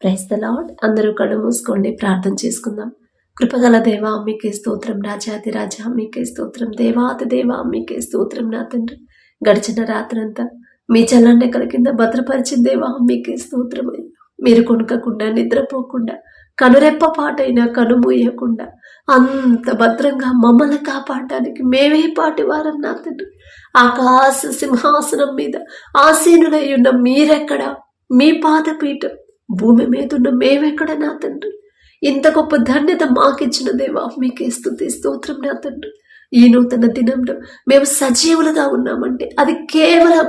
Praise the lord. అందరూ కళ్ళు మూసుకోండి, ప్రార్థన చేసుకుందాం. కృపగల దేవా మీకే స్తోత్రం, రాజాది రాజా మీకే స్తోత్రం, దేవాది దేవా మీకే స్తోత్రం. నా తండ్రి, గడిచిన రాత్రంతా మీ చల్లనెక్కల కింద భద్రపరిచిన దేవా మీకే స్తోత్రమై, మీరు కొనుకకుండా నిద్రపోకుండా కనురెప్ప పాటైనా కనుమూయకుండా అంత భద్రంగా మమ్మల్ని కాపాడడానికి మేమే పాటి వారం. నా తండ్రి, ఆకాశ సింహాసనం మీద ఆసీనులై ఉన్న మీరెక్కడ, మీ పాదపీఠం భూమి మీద ఉన్న మేమెక్కడ. నా తండ్రి, ఇంత గొప్ప ధన్యత మాకిచ్చిన దేవా మీకే స్తుతి స్తోత్రం. నా తండ్రి, ఈ నూతన దినంలో మేము సజీవులుగా ఉన్నామంటే అది కేవలం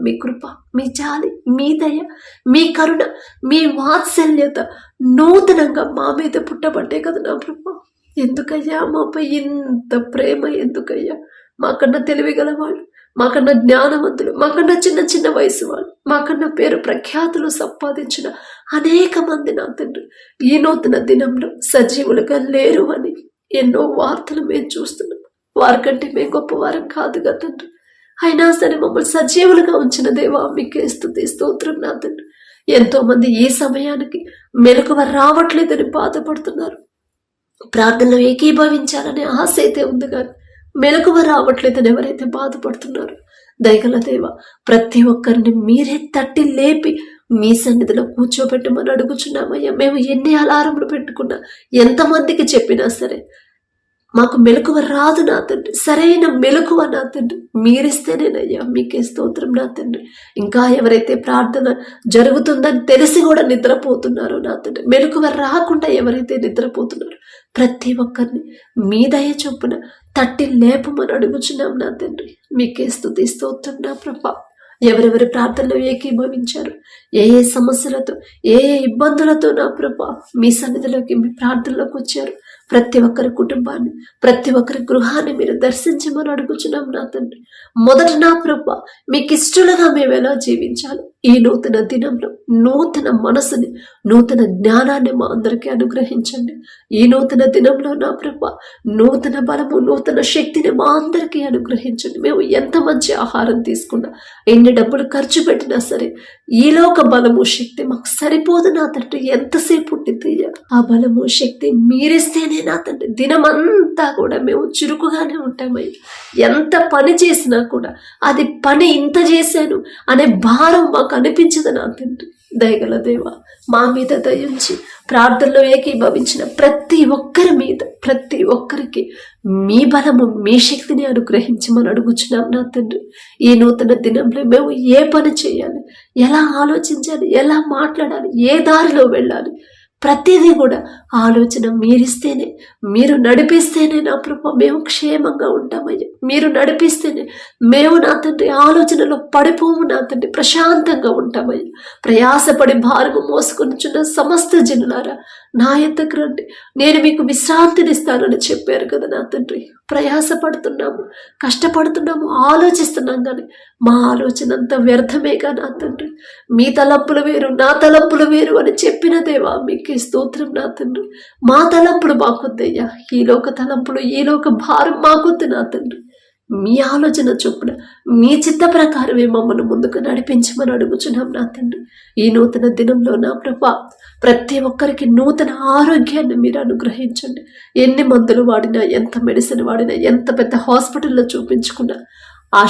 మీ కృప, మీ జాలి, మీ దయ, మీ కరుణ, మీ వాత్సల్యత నూతనంగా మా మీద పుట్టబట్టే కదా నా ప్రభా. ఎందుకయ్యా మాపై ఇంత ప్రేమ? ఎందుకయ్యా? మాకన్నా తెలివిగలవాళ్ళు, మాకన్నా జ్ఞానవంతులు, మాకన్నా చిన్న చిన్న వయసు వాళ్ళు, మాకన్నా పేరు ప్రఖ్యాతులు సంపాదించిన అనేక మంది నా తండ్రి ఈ నూతన దినంలో సజీవులుగా లేరు అని ఎన్నో వార్తలు మేము చూస్తున్నాం. వారికంటే మేము గొప్పవారం కాదుగా తండ్రి, అయినా సరే మమ్మల్ని సజీవులుగా ఉంచిన దేవా మీకే స్తుతి స్తోత్రం. నా తండ్రి, ఎంతో మంది ఈ సమయానికి మెలకువ రావట్లేదని బాధపడుతున్నారు. ప్రార్థనలో ఏకీభవించాలనే ఆశ అయితే ఉంది కానీ మెలకువ రావట్లేదని ఎవరైతే బాధపడుతున్నారో, దయగల దేవ ప్రతి ఒక్కరిని మీరే తట్టి లేపి మీ సన్నిధిలో కూర్చోబెట్టమని అడుగుచున్నామయ్యా. మేము ఎన్ని అలారములు పెట్టుకున్నా, ఎంతమందికి చెప్పినా సరే మాకు మెలకువ రాదు నా తండ్రి. సరైన మెలకువ నా తండ్రి మీరిస్తేనేనయ్యా మీకే స్తోత్రం. నా తండ్రి, ఇంకా ఎవరైతే ప్రార్థన జరుగుతుందని తెలిసి కూడా నిద్రపోతున్నారో నా తండ్రి, మెలకువ రాకుండా ఎవరైతే నిద్రపోతున్నారో ప్రతి ఒక్కరిని మీ దయ చొప్పున తట్టి లేపమని అడుగుచున్నాం నా తండ్రి. మీకే స్తుతి స్తోత్రం. నా ప్రభా, ఎవరెవరి ప్రార్థనలో ఏకీభవించారు, ఏ ఏ సమస్యలతో, ఏ ఏ ఇబ్బందులతో నా ప్రభా మీ సన్నిధిలోకి, మీ ప్రార్థనలోకి వచ్చారు, ప్రతి ఒక్కరి కుటుంబాన్ని, ప్రతి ఒక్కరి గృహాన్ని మీరు దర్శించమని అడుగుచున్నాం నా తండ్రి. మొదట నా ప్రభా మీకు ఇష్టలుగా మేము ఎలా జీవించాలి, ఈ నూతన దినంలో నూతన మనసుని, నూతన జ్ఞానాన్ని మా అందరికీ అనుగ్రహించండి. ఈ నూతన దినంలో నా ప్రభా నూతన బలము, నూతన శక్తిని మా అందరికీ అనుగ్రహించండి. మేము ఎంత మంచి ఆహారం తీసుకున్నా, ఎన్ని డబ్బులు ఖర్చు పెట్టినా సరే ఈలోక బలము, శక్తి మాకు సరిపోదు నా తండ్రి. ఎంతసేపు ఉండి ఆ బలము, శక్తి మీరిస్తేనే నా తండ్రి దినమంతా కూడా మేము చురుకుగానే ఉంటామయ్య. ఎంత పని చేసినా కూడా అది పని ఇంత చేశాను అనే భారం మాకు అనిపించదు నా తండ్రి. దయగల దేవ మా మీద దయించి ప్రార్థనలో ఏకీభవించిన ప్రతి ఒక్కరి మీద, ప్రతి ఒక్కరికి మీ బలము, మీ శక్తిని అనుగ్రహించమని అడుగుచున్నాం నా తండ్రి. ఈ నూతన దినంలో మేము ఏ పని చేయాలి, ఎలా ఆలోచించాలి, ఎలా మాట్లాడాలి, ఏ దారిలో వెళ్ళాలి, ప్రతిదీ కూడా ఆలోచన మీరిస్తేనే, మీరు నడిపిస్తేనే నా ప్రభా మేము క్షేమంగా ఉంటామయ్యా. మీరు నడిపిస్తేనే మేము నా తండ్రి ఆలోచనలో పడిపోము నా తండ్రి, ప్రశాంతంగా ఉంటామయ్యా. ప్రయాసపడి భారము మోసుకొనిచున్న సమస్త జనులారా నా ఎద్దకు రండి, నేను మీకు విశ్రాంతినిస్తానని చెప్పారు కదా నా తండ్రి. ప్రయాసపడుతున్నాము, కష్టపడుతున్నాము, ఆలోచిస్తున్నాం కానీ మా ఆలోచన అంతా వ్యర్థమేగా నా తండ్రి. మీ తలంపులు వేరు, నా తలంపులు వేరు అని చెప్పిన దేవా మీకే స్తోత్రం నా తండ్రి. మా తలంపులు మాకొద్దయ్యా, ఈలోక తలంపులు, ఈలోక భారం మాకొద్దు నా తండ్రి. మీ ఆలోచన చొప్పున, మీ చిత్త ప్రకారమే మమ్మల్ని ముందుకు నడిపించమని అడుగుచున్నాం నా తండ్రి. ఈ నూతన దినంలో నా ప్రభా ప్రతి ఒక్కరికి నూతన ఆరోగ్యాన్ని మీరు అనుగ్రహించండి. ఎన్ని మందులు వాడినా, ఎంత మెడిసిన్ వాడినా, ఎంత పెద్ద హాస్పిటల్లో చూపించుకున్నా ఆ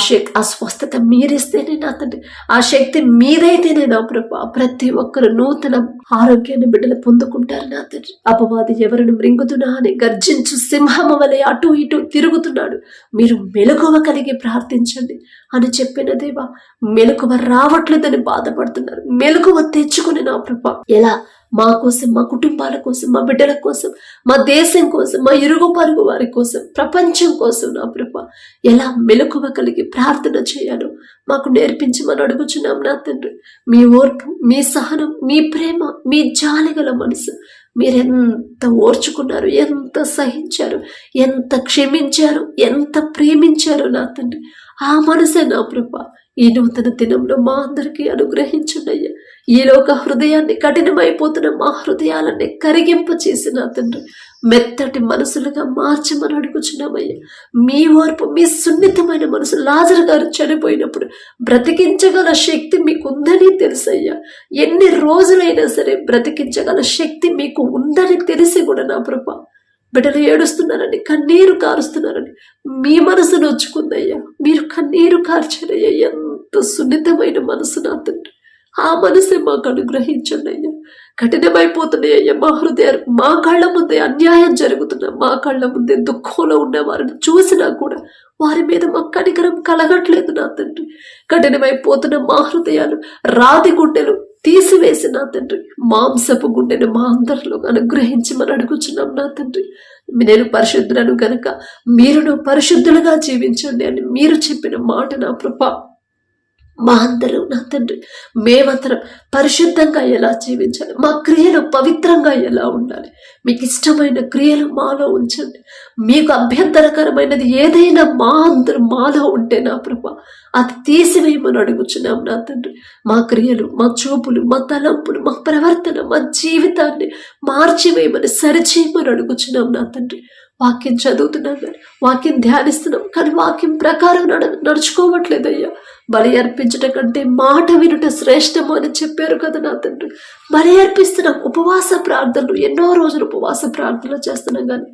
స్వస్థత మీరిస్తేనే నా తండ్రి, ఆ శక్తి మీదైతేనే నా ప్రభా ప్రతి ఒక్కరు నూతన ఆరోగ్యాన్ని బిడ్డలు పొందుకుంటారు నా తండ్రి. అపవాది ఎవరిని మృంగుతున్నా అని గర్జించు సింహము వలె అటు ఇటు తిరుగుతున్నాడు, మీరు మెలకువ కలిగి ప్రార్థించండి అని చెప్పిన దేవా మెలకువ రావట్లేదని బాధపడుతున్నారు. మెలకువ తెచ్చుకుని నా ప్రభా ఎలా మా కోసం, మా కుటుంబాల కోసం, మా బిడ్డల కోసం, మా దేశం కోసం, మా ఇరుగు పరుగు వారి కోసం, ప్రపంచం కోసం నా ప్రభా ఎలా మెలకువ కలిగి ప్రార్థన చేయాలో మాకు నేర్పించమని అడుగుచున్నాం నా తండ్రి. మీ ఓర్పు, మీ సహనం, మీ ప్రేమ, మీ జాలిగల మనసు మీరెంత ఓర్చుకున్నారు, ఎంత సహించారు, ఎంత క్షమించారు, ఎంత ప్రేమించారు నా తండ్రి. ఆ మనసే నా ప్రభా ఈ నూతన దినంలో మా అందరికీ అనుగ్రహించున్నయ్యా. ఈలోక హృదయాన్ని, కఠినమైపోతున్న మా హృదయాలన్నీ కరిగింప చేసి నా తండ్రి మెత్తటి మనసులుగా మార్చమని అడుగుచున్నామయ్యా. మీ ఓర్పు, మీ సున్నితమైన మనసు లాజరు గారు చనిపోయినప్పుడు బ్రతికించగల శక్తి మీకు ఉందని తెలుసయ్యా. ఎన్ని రోజులైనా సరే బ్రతికించగల శక్తి మీకు ఉందని తెలిసి కూడా నా ప్రభా, బిడ్డలు ఏడుస్తున్నారని, కన్నీరు కారుస్తున్నారని మీ మనసు నొచ్చుకుందయ్యా. మీరు కన్నీరు కార్చారయ్యా. ఎంత సున్నితమైన మనసు నా తండ్రి, ఆ మనసే మాకు అనుగ్రహించండి అయ్యా. కఠినమైపోతున్నాయ్యా మా హృదయాలు. మా కళ్ళ ముందే అన్యాయం జరుగుతున్నా, మా కళ్ళ ముందే దుఃఖంలో ఉన్న వారిని చూసినా కూడా వారి మీద మా కనికరం కలగట్లేదు నా తండ్రి. కఠినమైపోతున్న మా హృదయాలు, రాతి గుండెలు తీసివేసి నా తండ్రి, మాంసపు గుండెను మా అందరిలో అనుగ్రహించమని అడుగుచున్నాం నా తండ్రి. నేను పరిశుద్ధులను గనక మీరును పరిశుద్ధులుగా జీవించండి అని మీరు చెప్పిన మాట నా ప్రభా, మా అందరూ నా తండ్రి మేమందరం పరిశుద్ధంగా ఎలా జీవించాలి, మా క్రియలు పవిత్రంగా ఎలా ఉండాలి, మీకు ఇష్టమైన క్రియలు మాలో ఉంచండి. మీకు అభ్యంతరకరమైనది ఏదైనా మాలో ఉంటే నా ప్రభా అది తీసివేయమని అడుగుచున్నాం నా తండ్రి. మా క్రియలు, మా చూపులు, మా తలంపులు, మా ప్రవర్తన, మా జీవితాన్ని మార్చివేయమని, సరిచేయమని అడుగుచున్నాం నా తండ్రి. వాక్యం చదువుతున్నాం కానీ, వాక్యం ధ్యానిస్తున్నాం కానీ వాక్యం ప్రకారం నడుచుకోవట్లేదయ్యా. బలి అర్పించడం కంటే మాట వినుట శ్రేష్టము అని చెప్పారు కదా నా తండ్రి. బలి అర్పిస్తున్నాం, ఉపవాస ప్రార్థనలు, ఎన్నో రోజులు ఉపవాస ప్రార్థనలు చేస్తున్నాం కానీ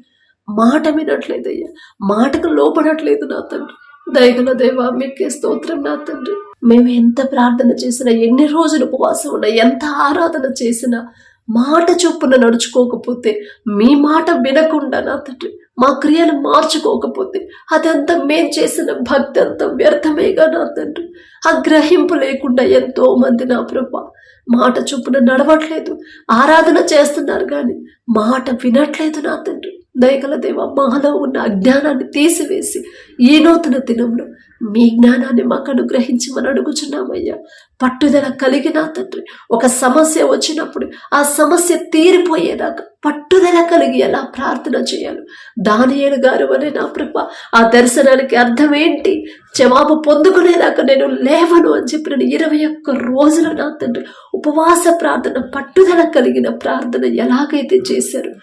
మాట వినట్లేదయ్యా, మాటకు లోపడట్లేదు నా తండ్రి. దయగల దేవా మీకే స్తోత్రం నా తండ్రి. మేము ఎంత ప్రార్థన చేసినా, ఎన్ని రోజులు ఉపవాసం ఉన్నా, ఎంత ఆరాధన చేసినా మాట చొప్పున నడుచుకోకపోతే, మీ మాట వినకుండా నా తండ్రి మా క్రియలు మార్చుకోకపోతే అదంతా మేం చేసిన భక్తి అంతా వ్యర్థమేగా నా తండ్రి. ఆ గ్రహింపు లేకుండా ఎంతో మంది నా ప్రభా మాట చొప్పున నడవట్లేదు, ఆరాధన చేస్తున్నారు కానీ మాట వినట్లేదు నా తండ్రి. దయగల దేవ మాలో ఉన్న అజ్ఞానాన్ని తీసివేసి ఈ నూతన దినంలో మీ జ్ఞానాన్ని మాకు అనుగ్రహించమని అడుగుచున్నామయ్యా. పట్టుదల కలిగిన తండ్రి, ఒక సమస్య వచ్చినప్పుడు ఆ సమస్య తీరిపోయేదాకా పట్టుదల కలిగి ఎలా ప్రార్థన చేయాలి. దానియేలు గారు అనే నా ప్రభ ఆ దర్శనానికి అర్థం ఏంటి, జవాబు పొందుకునేదాకా నేను లేవను అని చెప్పిన 21 రోజులు నా తండ్రి ఉపవాస ప్రార్థన, పట్టుదల కలిగిన ప్రార్థన ఎలాగైతే చేశారు,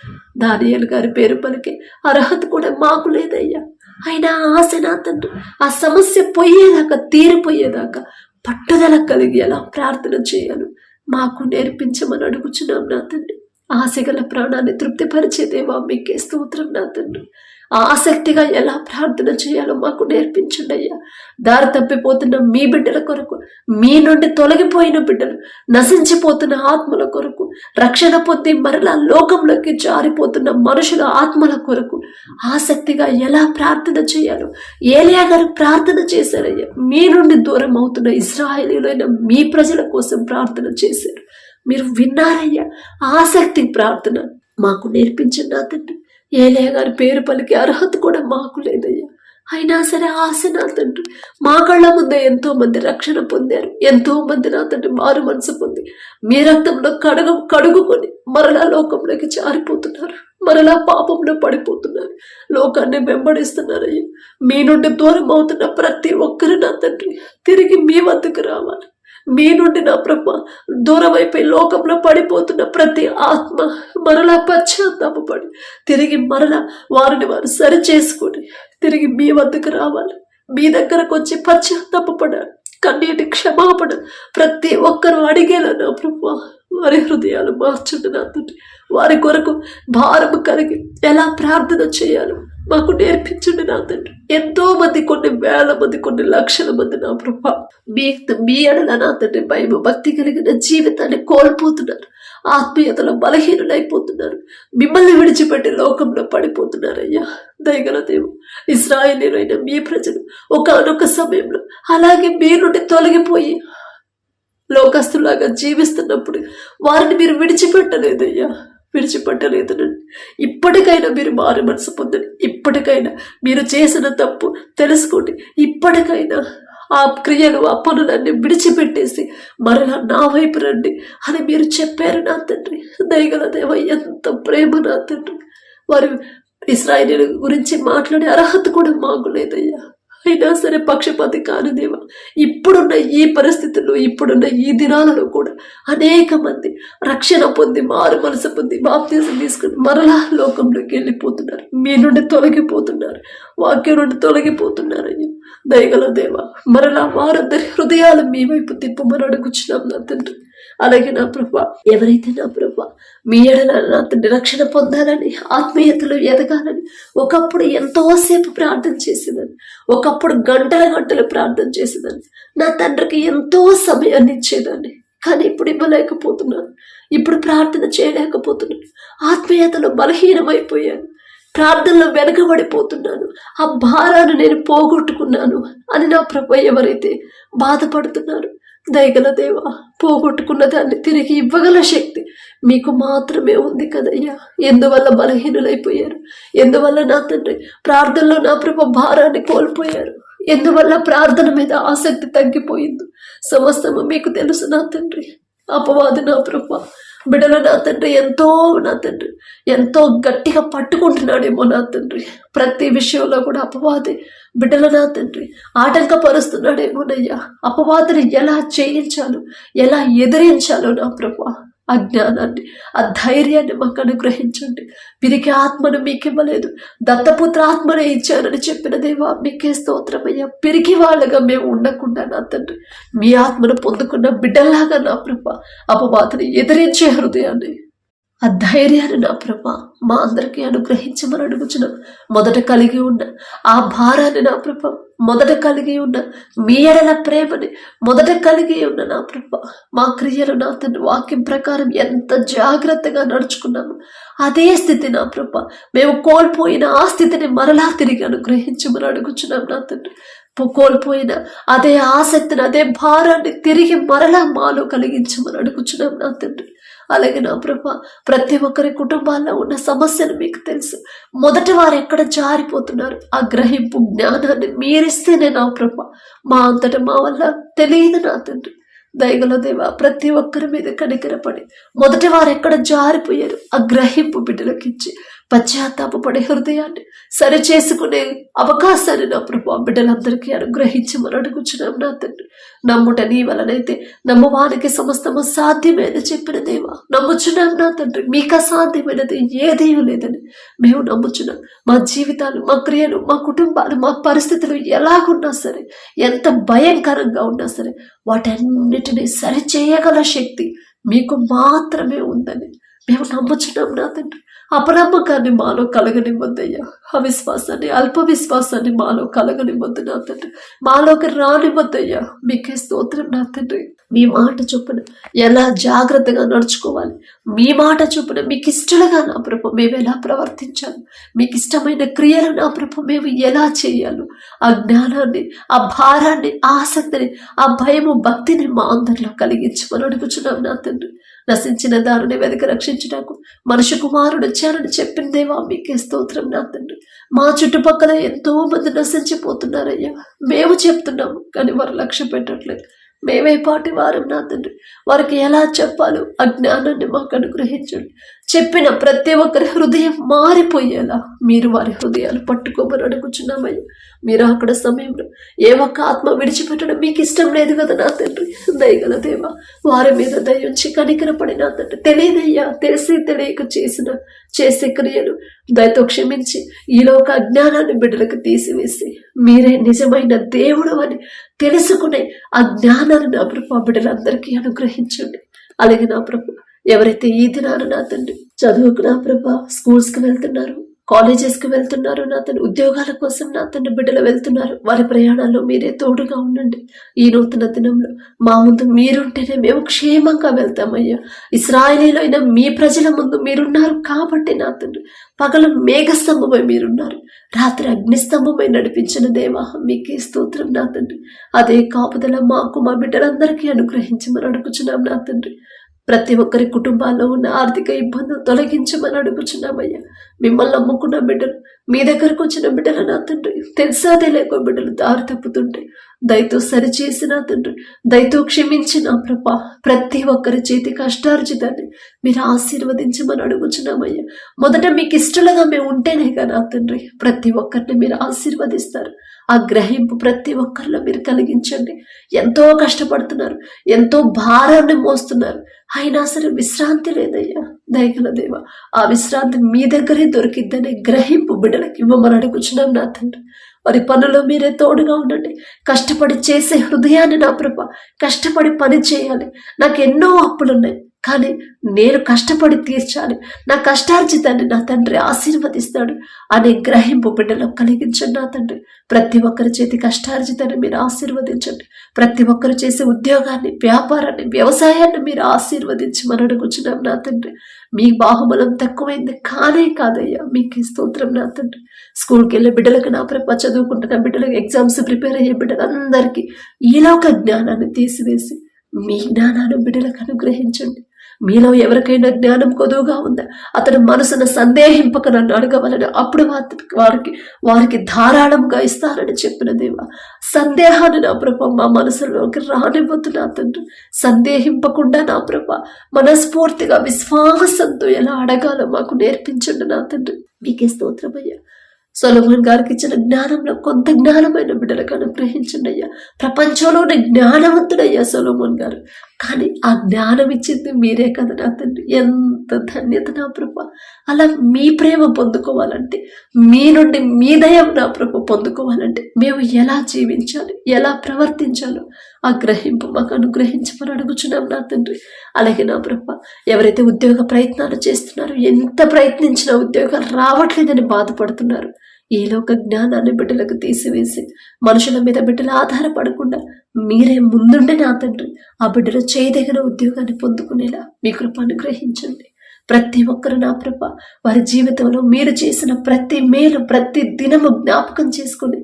దానియేలు గారి పేరు పలికే అర్హత కూడా మాకు లేదయ్యా. అయినా ఆశ నా తండ్రి ఆ సమస్య పోయేదాకా, తీరిపోయేదాకా పట్టుదల కలిగి ఎలా ప్రార్థన చేయాలి మాకు నేర్పించమని అడుగుచున్నాం నా తండ్రి. ఆశగల ప్రాణాన్ని తృప్తిపరిచే దేవా మీకే స్తోత్రం నా తండ్రి. ఆసక్తిగా ఎలా ప్రార్థన చేయాలో మాకు నేర్పించండి అయ్యా. దారి తప్పిపోతున్న మీ బిడ్డల కొరకు, మీ నుండి తొలగిపోయిన బిడ్డలు, నశించిపోతున్న ఆత్మల కొరకు, రక్షణ పొంది మరలా లోకంలోకి జారిపోతున్న మనుషుల ఆత్మల కొరకు ఆసక్తిగా ఎలా ప్రార్థన చేయాలో ఏలియా గారు ప్రార్థన చేశారయ్యా. మీ నుండి దూరం అవుతున్న ఇశ్రాయేలీయులైన మీ ప్రజల కోసం ప్రార్థన చేశారు. మీరు విన్నారయ్యా. ఆసక్తి ప్రార్థన మాకు నేర్పించండి నా తండ్రి. ఏలియా గారి పేరు పలికి అర్హత కూడా మాకు లేదయ్యా. అయినా సరే ఆశ నా తండ్రి, మా కళ్ళ ముందే ఎంతో మంది రక్షణ పొందారు, ఎంతో మంది నా తండ్రి మారు మనసు పొంది మీ రక్తంలో కడుగుకొని మరలా లోకంలోకి జారిపోతున్నారు, మరలా పాపంలో పడిపోతున్నారు, లోకాన్ని వెంబడిస్తున్నారయ్యా. మీ నుండి దూరం అవుతున్న ప్రతి ఒక్కరు నా తండ్రి తిరిగి మీ వద్దకు రావాలి. మీ నుండి నా ప్రభ దూరం అయిపోయి లోకంలో పడిపోతున్న ప్రతి ఆత్మ మరలా పశ్చాత్తాపడి తిరిగి మరలా వారిని వారు సరి చేసుకుని తిరిగి మీ వద్దకు రావాలి. మీ దగ్గరకు వచ్చి పశ్చాత్తాపడాలి, కన్నీటి క్షమాపణ ప్రతి ఒక్కరు అడిగేలా నా ప్రభ వారి హృదయాలు మార్చండి నా తండ్రి. వారి కొరకు భారము కలిగి ఎలా ప్రార్థన చేయాలో మాకు నేర్పించండి నా తండ్రి. ఎంతో మంది, కొన్ని వేల మంది, కొన్ని లక్షల మంది నా ప్రభా మీ ఎడల నా తండ్రి భయం భక్తి కలిగిన జీవితాన్ని కోల్పోతున్నారు, ఆత్మీయతలో బలహీనులైపోతున్నారు, మిమ్మల్ని విడిచిపెట్టి లోకంలో పడిపోతున్నారయ్యా. దయగల దేవు, ఇశ్రాయేలీయులైన మీ ప్రజలు ఒకానొక సమయంలో అలాగే మీ నుండి తొలగిపోయి లోకస్తులాగా జీవిస్తున్నప్పుడు వారిని మీరు విడిచిపెట్టలేదయ్యా, విడిచిపెట్టలేదనండి. ఇప్పటికైనా మీరు మారు మనసు పొందండి. ఇప్పటికైనా మీరు చేసిన తప్పు తెలుసుకోండి. ఇప్పటికైనా ఆ క్రియలు, ఆ పనులన్నీ విడిచిపెట్టేసి మరలా నా వైపు రండి అని మీరు చెప్పారు నా తండ్రి. దయగల దేవ, ఎంత ప్రేమ నా తండ్రి. వారు ఇశ్రాయేలీయుల గురించి మాట్లాడే అర్హత కూడా మాకు లేదయ్యా. అయినా సరే పక్షపాతి కాని దేవా, ఇప్పుడున్న ఈ పరిస్థితుల్లో, ఇప్పుడున్న ఈ దినాలలో కూడా అనేక మంది రక్షణ పొంది, మారు మనసు పొంది, బాప్తిజం తీసుకుని మరలా లోకంలోకి వెళ్ళిపోతున్నారు, మీ నుండి తొలగిపోతున్నారు, వాక్యం నుండి తొలగిపోతున్నారు. అయ్యా దయగల దేవా, మరలా వారందరి హృదయాలు మీ వైపు తిప్పమని అడుగుచున్నాం నా తండ్రి. అలాగే నా ప్రభా, ఎవరైతే నా ప్రభా మీ ఎడల నా తండ్రి రక్షణ పొందాలని, ఆత్మీయతలో ఎదగాలని ఒకప్పుడు ఎంతోసేపు ప్రార్థన చేసేదాన్ని, ఒకప్పుడు గంటల గంటలు ప్రార్థన చేసేదాన్ని, నా తండ్రికి ఎంతో సమయాన్ని ఇచ్చేదాన్ని. కానీ ఇప్పుడు ఇవ్వలేకపోతున్నాను, ఇప్పుడు ప్రార్థన చేయలేకపోతున్నాను, ఆత్మీయతలో బలహీనమైపోయాను, ప్రార్థనలో వెనకబడిపోతున్నాను, ఆ భారాన్ని నేను పోగొట్టుకున్నాను అని నా ప్రభు ఎవరైతే బాధపడుతున్నారు, దయగల దేవా, పోగొట్టుకున్న దాన్ని తిరిగి ఇవ్వగల శక్తి మీకు మాత్రమే ఉంది కదయ్యా. ఎందువల్ల బలహీనులైపోయారు, ఎందువల్ల నా తండ్రి ప్రార్థనలో నా ప్రభు భారాన్ని కోల్పోయారు, ఎందువల్ల ప్రార్థన మీద ఆసక్తి తగ్గిపోయింది, సమస్తము మీకు తెలుసు నా తండ్రి. అపవాది నా ప్రభు బిడ్డలు నా తండ్రి ఎంతో గట్టిగా పట్టుకుంటున్నాడేమో నా తండ్రి. ప్రతి విషయంలో కూడా అపవాది బిడ్డలు నా తండ్రి ఆటంకపరుస్తున్నాడేమోనయ్యా. అపవాదిని ఎలా జయించాలో, ఎలా ఎదిరించాలో నా ప్రభు ఆ జ్ఞానాన్ని, ఆ ధైర్యాన్ని మాకు అనుగ్రహించండి. పిరికి ఆత్మను మీకివ్వలేదు, దత్తపుత్ర ఆత్మనే ఇచ్చానని చెప్పిన దేవా మీకే స్తోత్రమయ్యా. పిరికి వాళ్ళగా మేము ఉండకుండా నా తండ్రి మీ ఆత్మను పొందుకున్న బిడ్డల్లాగా నా ప్రభు అపవాదిని ఎదిరించే హృదయాన్ని, ఆ ధైర్యాన్ని నా ప్రభా మా అందరికీ అనుగ్రహించమని అడుగుచున్నాం. మొదట కలిగి ఉన్న ఆ భారాన్ని నా ప్రభా, మొదట కలిగి ఉన్న మీ ఎడల ప్రేమని, మొదట కలిగి ఉన్న నా ప్రభా మా క్రియలు నా తండ్రి వాక్యం ప్రకారం ఎంత జాగ్రత్తగా నడుచుకున్నాము, అదే స్థితి నా ప్రభా మేము కోల్పోయిన ఆ స్థితిని మరలా తిరిగి అనుగ్రహించమని అడుగుచున్నాం నా తండ్రి. కోల్పోయిన అదే ఆసక్తిని, అదే భారాన్ని తిరిగి మరలా మాలో కలిగించమని అడుగుచున్నాం నా తండ్రి. అలాగే నా ప్రభా ప్రతి ఒక్కరి కుటుంబాల్లో ఉన్న సమస్యను మీకు తెలుసు. మొదటి వారు ఎక్కడ జారిపోతున్నారు, ఆ గ్రహింపు జ్ఞానాన్ని మీరిస్తేనే నా ప్రభా మా అంతటా మా వల్ల తెలియదు నా తండ్రి. దయగల దేవా, ప్రతి ఒక్కరి మీద కనికరపడి మొదటి వారు ఎక్కడ జారిపోయారు ఆ గ్రహింపు బిడ్డలకు ఇచ్చి పశ్చాత్తాపపడే హృదయాన్ని సరిచేసుకునే అవకాశాన్ని నా ప్రభు బిడ్డలందరికీ అనుగ్రహించమని అడుగుచున్నాం నా తండ్రి. నమ్ముట నీ వలనైతే నమ్మవానికి సమస్తము సాధ్యమేదని చెప్పిన దేవా నమ్ముచున్నాం నా తండ్రి. మీకు అసాధ్యమైనది ఏదీ లేదని మేము నమ్ముచున్నాం. మా జీవితాలు, మా క్రియలు, మా కుటుంబాలు, మా పరిస్థితులు ఎలాగున్నా సరే, ఎంత భయంకరంగా ఉన్నా సరే, వాటన్నిటినీ సరిచేయగల శక్తి మీకు మాత్రమే ఉందని మేము నమ్ముచున్నాం నా తండ్రి. అపనమ్మకాన్ని మాలో కలగనివ్వద్దయ్యా, అవిశ్వాసాన్ని, అల్ప విశ్వాసాన్ని మాలో కలగనివ్వద్దు నా తండ్రి, మాలోకి రానివ్వద్దయ్యా. మీకే స్తోత్రం నా తండ్రి. మీ మాట చొప్పున ఎలా జాగ్రత్తగా నడుచుకోవాలి, మీ మాట చొప్పున మీకు ఇష్టలుగా నా ప్రభు మేము ఎలా ప్రవర్తించాలి, మీకు ఇష్టమైన క్రియలు నా ప్రభు మేము ఎలా చేయాలో, ఆ జ్ఞానాన్ని, ఆ భారాన్ని, ఆసక్తిని, ఆ భయము, భక్తిని మా అందరిలో కలిగించమని అడుగుచున్నాం నా తండ్రి. నశించిన దానిని వెదక రక్షించడానికి మనుష్య కుమారుడు వచ్చారని చెప్పిన దేవా మీకే స్తోత్రం నా తండ్రి. మా చుట్టుపక్కల ఎంతో మంది నశించిపోతున్నారయ్యా. మేము చెప్తున్నాము కానీ వారు లక్ష్య పెట్టట్లేదు. మేమే పాటి వారం నా తండ్రి, వారికి ఎలా చెప్పాలో ఆ జ్ఞానాన్ని మాకు అనుగ్రహించండి. చెప్పిన ప్రతి ఒక్కరి హృదయం మారిపోయేలా మీరు వారి హృదయాలు పట్టుకోమని అడుగుచున్నామయ్యా. మీరు అక్కడ సమయంలో ఏ ఒక్క ఆత్మ విడిచిపెట్టడం మీకు ఇష్టం లేదు కదా నా తండ్రి. దయగల దేవా, వారి మీద దయించి కనికరపడి నా తండ్రి, తెలియదయ్యా, తెలిసి తెలియక చేసే క్రియలు దయతో క్షమించి ఈలోక అజ్ఞానాన్ని బిడ్డలకు తీసివేసి మీరే నిజమైన దేవుడు అని తెలుసుకునే ఆ జ్ఞానాన్ని నా ప్రభు బిడ్డలందరికీ అనుగ్రహించండి. అలాగే నా ప్రభు ఎవరైతే ఈ దినాన నా తండ్రి చదువుకు నా ప్రభు స్కూల్స్కి వెళ్తున్నారు, కాలేజెస్కి వెళ్తున్నారు, నా తండ్రి ఉద్యోగాల కోసం నా తండ్రి బిడ్డలు వెళ్తున్నారు, వారి ప్రయాణాల్లో మీరే తోడుగా ఉండండి. ఈ నూతన దినంలో మా ముందు మీరుంటేనే మేము క్షేమంగా వెళ్తామయ్యా. ఇశ్రాయేలీలో అయినా మీ ప్రజల ముందు మీరున్నారు కాబట్టి నా తండ్రి పగలు మేఘస్తంభమై మీరున్నారు, రాత్రి అగ్నిస్తంభమై నడిపించిన దేవా మీకే స్తోత్రం నా తండ్రి. అదే కాపుదల మాకు, మా బిడ్డలందరికీ అనుగ్రహించమని అడుగుచున్నాం నా తండ్రి. ప్రతి ఒక్కరి కుటుంబాల్లో ఉన్న ఆర్థిక ఇబ్బందులు తొలగించమని అడుగుచున్నామయ్యా. మిమ్మల్ని నమ్ముకున్న బిడ్డలు, మీ దగ్గరకు వచ్చిన బిడ్డలు నా తండ్రి, తెలిసా తెలియక బిడ్డలు దారి తప్పుతుంటే దయతో సరిచేసి నా తండ్రి, దయతో క్షమించిన ప్రభా, ప్రతి ఒక్కరి చేతి కష్టార్జితాన్ని మీరు ఆశీర్వదించమని అడుగుచున్నామయ్యా. మొదట మీకు ఇష్టలుగా మేము ఉంటేనే కదా తండ్రి ప్రతి ఒక్కరిని మీరు ఆశీర్వదిస్తారు. ఆ గ్రహింపు ప్రతి ఒక్కరిలో మీరు కలిగించండి. ఎంతో కష్టపడుతున్నారు, ఎంతో భారాన్ని మోస్తున్నారు, అయినా సరే విశ్రాంతి లేదయ్యా. దయగల దేవ, ఆ విశ్రాంతి మీ దగ్గరే దొరికిద్దనే గ్రహింపు బిడ్డలకి ఇవ్వమని అడుగుచున్నాం నా తండ్రి. వారి పనుల్లో మీరే తోడుగా ఉండండి. కష్టపడి చేసే హృదయాన్ని నా ప్రభ, కష్టపడి పని చేయాలి. నాకు ఎన్నో అప్పులున్నాయి, కానీ నేను కష్టపడి తీర్చాలి. నా కష్టార్జితాన్ని నా తండ్రి ఆశీర్వదిస్తాడు అనే గ్రహింపు బిడ్డలో కలిగించండి నా తండ్రి. ప్రతి ఒక్కరి చేతి కష్టార్జితాన్ని మీరు ఆశీర్వదించండి. ప్రతి ఒక్కరు చేసే ఉద్యోగాన్ని, వ్యాపారాన్ని, వ్యవసాయాన్ని మీరు ఆశీర్వదించమని అడుగుచున్నాం నా తండ్రి. మీ బాహుబలం తక్కువైంది కానే కాదయ్యా. మీకు స్తోత్రం నా తండ్రి. స్కూల్కి వెళ్ళే బిడ్డలకు నా ప్రభ, చదువుకుంటున్న బిడ్డలకు, ఎగ్జామ్స్ ప్రిపేర్ అయ్యే బిడ్డలందరికీ ఈలోక జ్ఞానాన్ని తీసివేసి మీ జ్ఞానాన్ని బిడ్డలకు అనుగ్రహించండి. మీలో ఎవరికైనా జ్ఞానం కొదువుగా ఉందా, అతను మనసును సందేహింపక నన్ను అడగవలను, అప్పుడు వారికి ధారాళంగా ఇస్తానని చెప్పిన దేవా, సందేహాన్ని నా ప్రభ మా మనసులోకి రానివ్వద్దు నా తండ్రి. సందేహింపకుండా నా ప్రభ మనస్ఫూర్తిగా విశ్వాసంతో ఎలా అడగాలో మాకు నేర్పించండి నా తండ్రి. మీకే స్తోత్రమయ్యా. సొలొమోన్ గారికి ఇచ్చిన జ్ఞానంలో కొంత జ్ఞానమైన బిడ్డలకు అనుగ్రహించండి అయ్యా. ప్రపంచంలోనే జ్ఞానవంతుడయ్యా సొలొమోన్ గారు, కానీ ఆ జ్ఞానం ఇచ్చింది మీరే కదా నా తండ్రి. ఎంత ధన్యత నా ప్రభ. అలా మీ ప్రేమ పొందుకోవాలంటే, మీ నుండి మీ దయ నా ప్రభ పొందుకోవాలంటే మేము ఎలా జీవించాలి, ఎలా ప్రవర్తించాలో ఆ గ్రహింపు మాకు అనుగ్రహించమని అడుగుచున్నాం నా తండ్రి. అలాగే నా ప్రభ, ఎవరైతే ఉద్యోగ ప్రయత్నాలు చేస్తున్నారో, ఎంత ప్రయత్నించినా ఉద్యోగాలు రావట్లేదని బాధపడుతున్నారు, ఏలోక జ్ఞానాన్ని బిడ్డలకు తీసివేసి మనుషుల మీద బిడ్డలు ఆధారపడకుండా మీరే ముందుండే నా తండ్రి ఆ బిడ్డలు చేయదగిన ఉద్యోగాన్ని పొందుకునేలా మీ కృప అనుగ్రహించండి. ప్రతి ఒక్కరు నా ప్రభ వారి జీవితంలో మీరు చేసిన ప్రతి మేలు ప్రతి దినము జ్ఞాపకం చేసుకుని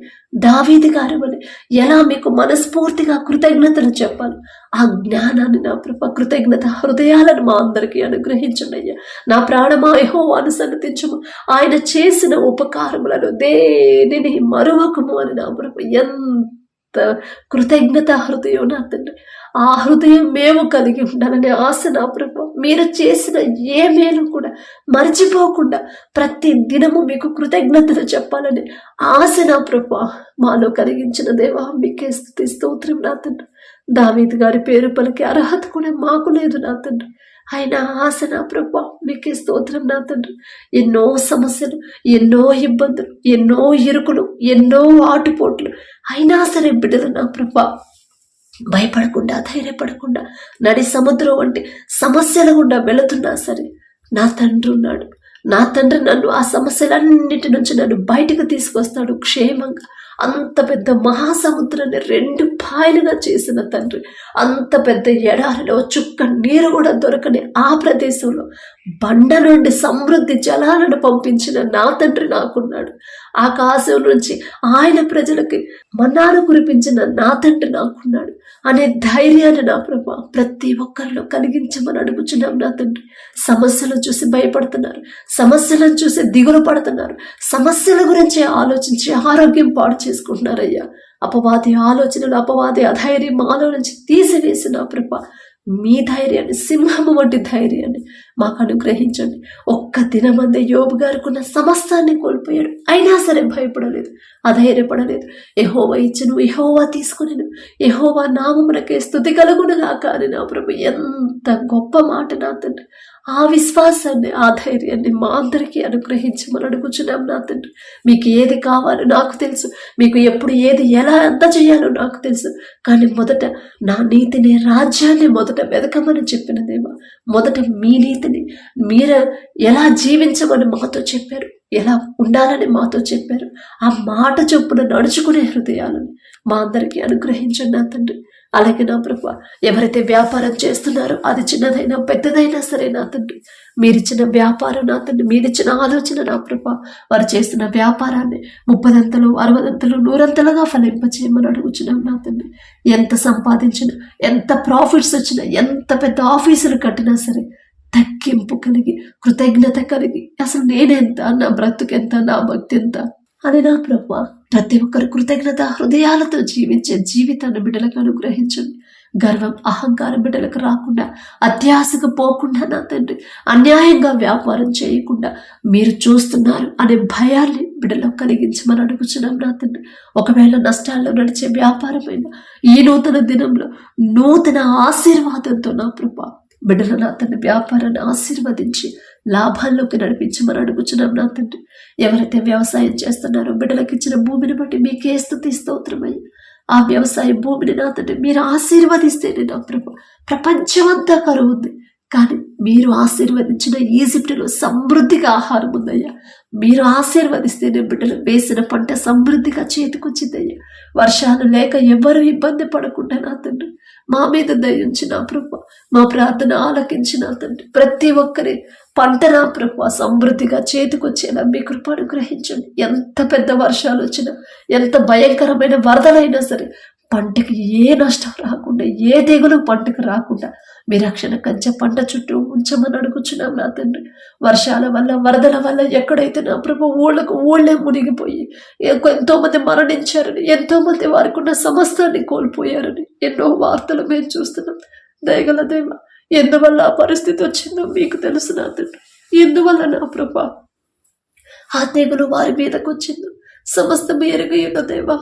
దావీదు గారి వలె ఎలా మీకు మనస్ఫూర్తిగా కృతజ్ఞతలు చెప్పాలి, ఆ జ్ఞానాన్ని నా ప్రభ, కృతజ్ఞత హృదయాలను మా అందరికీ అనుగ్రహించండి అయ్యా. నా ప్రాణమా యెహోవాను సన్నతించుము, ఆయన చేసిన ఉపకారములను దేనిని మరువకము అని నా ప్రభ. ఎంత కృతజ్ఞత హృదయం నా తండ్రి. ఆ హృదయం మేము కలిగి ఉండాలనే ఆశ నా ప్రభు. మీరు చేసిన ఏ మేలు కూడా మర్చిపోకుండా ప్రతి దినము మీకు కృతజ్ఞతలు చెప్పాలని ఆశ నా ప్రభు మాలో కలిగించిన దేవా, మీకే స్తుతి స్తోత్రం నా తండ్రి. దావీదు గారి పేరు పలికే అర్హత కూడా మాకు లేదు నా తండ్రి. ఆయన ఆశ నా ప్రభు, మీకే స్తోత్రం నా తండ్రి. ఎన్నో సమస్యలు, ఎన్నో ఇబ్బందులు, ఎన్నో ఇరుకులు, ఎన్నో ఆటుపోట్లు అయినా సరే బిడ్డలు నా ప్రభు భయపడకుండా, ధైర్యపడకుండా నడి సముద్రం వంటి సమస్యల గుండా వెళుతున్నా సరే నా తండ్రి ఉన్నాడు. నా తండ్రి నన్ను ఆ సమస్యలన్నిటి నుంచి నన్ను బయటకు తీసుకొస్తాడు క్షేమంగా. అంత పెద్ద మహాసముద్రాన్ని 2 పాయలుగా చేసిన తండ్రి, అంత పెద్ద ఎడారిలో చుక్క నీరు కూడా దొరకని ఆ ప్రదేశంలో బండ నుండి సమృద్ధి జలాలను పంపించిన నా తండ్రి నాకున్నాడు. ఆకాశం నుంచి ఆయన ప్రజలకి మన్నాను కురిపించిన నా తండ్రి నాకున్నాడు అనే ధైర్యాన్ని నా ప్రభు ప్రతి ఒక్కరిలో కలిగించమని అడుగుచున్నాం నా తండ్రి. సమస్యలను చూసి భయపడుతున్నారు, సమస్యలను చూసి దిగులు పడుతున్నారు, సమస్యల గురించి ఆలోచించి ఆరోగ్యం పాడు చేసుకుంటున్నారయ్యా. అపవాది ఆలోచనలు, అపవాది అధైర్యం మాలో నుంచి తీసివేసి నా ప్రభు మీ ధైర్యాన్ని, సింహము వంటి ధైర్యాన్ని మాకు అనుగ్రహించండి. ఒక్క దినమందే యోబు గారుకున్న సమస్తాన్ని కోల్పోయాడు, అయినా సరే భయపడలేదు, అధైర్యపడలేదు. యెహోవా ఇచ్చెను, యెహోవా తీసుకునేను, యెహోవా నామమునకే స్తుతి కలుగునుగా. కానీ నా ప్రభు ఎంత గొప్ప మాట నా తండ్రి. ఆ విశ్వాసాన్ని, ఆ ధైర్యాన్ని మా అందరికీ అనుగ్రహించమని అడుగుచున్నాం నా తండ్రి. మీకు ఏది కావాలో నాకు తెలుసు, మీకు ఎప్పుడు ఏది ఎలా ఎంత చేయాలో నాకు తెలుసు. కానీ మొదట నా నీతిని, రాజ్యాన్ని మొదట వెతకమని చెప్పిన దేవా, మొదట మీ నీతిని మీరు ఎలా జీవించమని మాతో చెప్పారు, ఎలా ఉండాలని మాతో చెప్పారు, ఆ మాట చొప్పున నడుచుకునే హృదయాలను మా అందరికీ అనుగ్రహించండి నా తండ్రి. అలాగే నా ప్రభా, ఎవరైతే వ్యాపారం చేస్తున్నారో అది చిన్నదైనా పెద్దదైనా సరే నా తండ్రి, మీరిచ్చిన వ్యాపారం నా తండ్రి, మీరిచ్చిన ఆలోచన నా ప్రభా, వారు చేస్తున్న వ్యాపారాన్ని 30ంతలు 60ంతలు 100ంతలుగా ఫలింపచేయమని అడుగుచున్నాం నా తండ్రి. ఎంత సంపాదించినా, ఎంత ప్రాఫిట్స్ వచ్చినా, ఎంత పెద్ద ఆఫీసులు కట్టినా సరే తగ్గింపు కలిగి, కృతజ్ఞత కలిగి, అసలు నేనెంత, నా బ్రతుకెంత, నా భక్తి ఎంత అని నా ప్రభా, ప్రతి ఒక్కరు కృతజ్ఞత హృదయాలతో జీవించే జీవితాన్ని బిడ్డలకు అనుగ్రహించండి. గర్వం అహంకారం బిడ్డలకు రాకుండా, అత్యాశకు పోకుండా నా తండ్రి, అన్యాయంగా వ్యాపారం చేయకుండా మీరు చూస్తున్నారు అనే భయాన్ని బిడ్డలో కలిగించమని అడుగుచున్నాం నా తండ్రి. ఒకవేళ నష్టాల్లో నడిచే వ్యాపారమైన ఈ నూతన దినంలో నూతన ఆశీర్వాదంతో నా ప్రభా, బిడ్డల నా తండ్రి వ్యాపారాన్ని ఆశీర్వదించి లాభాల్లోకి నడిపించమని అడుగుచున్నాం నా తండ్రి. ఎవరైతే వ్యవసాయం చేస్తున్నారో బిడ్డలకు ఇచ్చిన భూమిని బట్టి మీకే స్తుతి స్తోత్రమయ్య. ఆ వ్యవసాయ భూమిని నా తండ్రి మీరు ఆశీర్వదిస్తేనే నా ప్రభు, ప్రపంచమంతా కరువు ఉంది, కానీ మీరు ఆశీర్వదించిన ఈజిప్టులో సమృద్ధిగా ఆహారం ఉందయ్యా. మీరు ఆశీర్వదిస్తేనే బిడ్డలు వేసిన పంట సమృద్ధిగా చేతికొచ్చిందయ్యా. వర్షాలు లేక ఎవరు ఇబ్బంది పడకుండా నా తండ్రి మా మీద దయించి నా ప్రభు, మా ప్రార్థన ఆలకించి నా తండ్రి, ప్రతి ఒక్కరి పంట నా ప్రభు సమృద్ధిగా చేతికొచ్చేలా మీ కృప అనుగ్రహించండి. ఎంత పెద్ద వర్షాలు వచ్చినా, ఎంత భయంకరమైన వరదలైనా సరే పంటకి ఏ నష్టం రాకుండా, ఏ తెగులు పంటకు రాకుండా మీ రక్షణ కంచె పంట చుట్టూ ఉంచమని అడుగుచున్నాం నా తండ్రి. వర్షాల వల్ల, వరదల వల్ల ఎక్కడైతే నా ప్రభు ఊళ్ళే మునిగిపోయి ఎంతో మంది మరణించారని, ఎంతో మంది వారికి ఉన్న సమస్తాన్ని కోల్పోయారని ఎన్నో వార్తలు మేము చూస్తున్నాం. దయగల దేవ, ఎందువల్ల ఆ పరిస్థితి వచ్చిందో మీకు తెలుసు నా తండ్రి. ఎందువల్ల నా ప్రభా ఆ తెగులు వారి మీదకు వచ్చిందో సమస్తం ఎరుగయ్యున్న దేవా,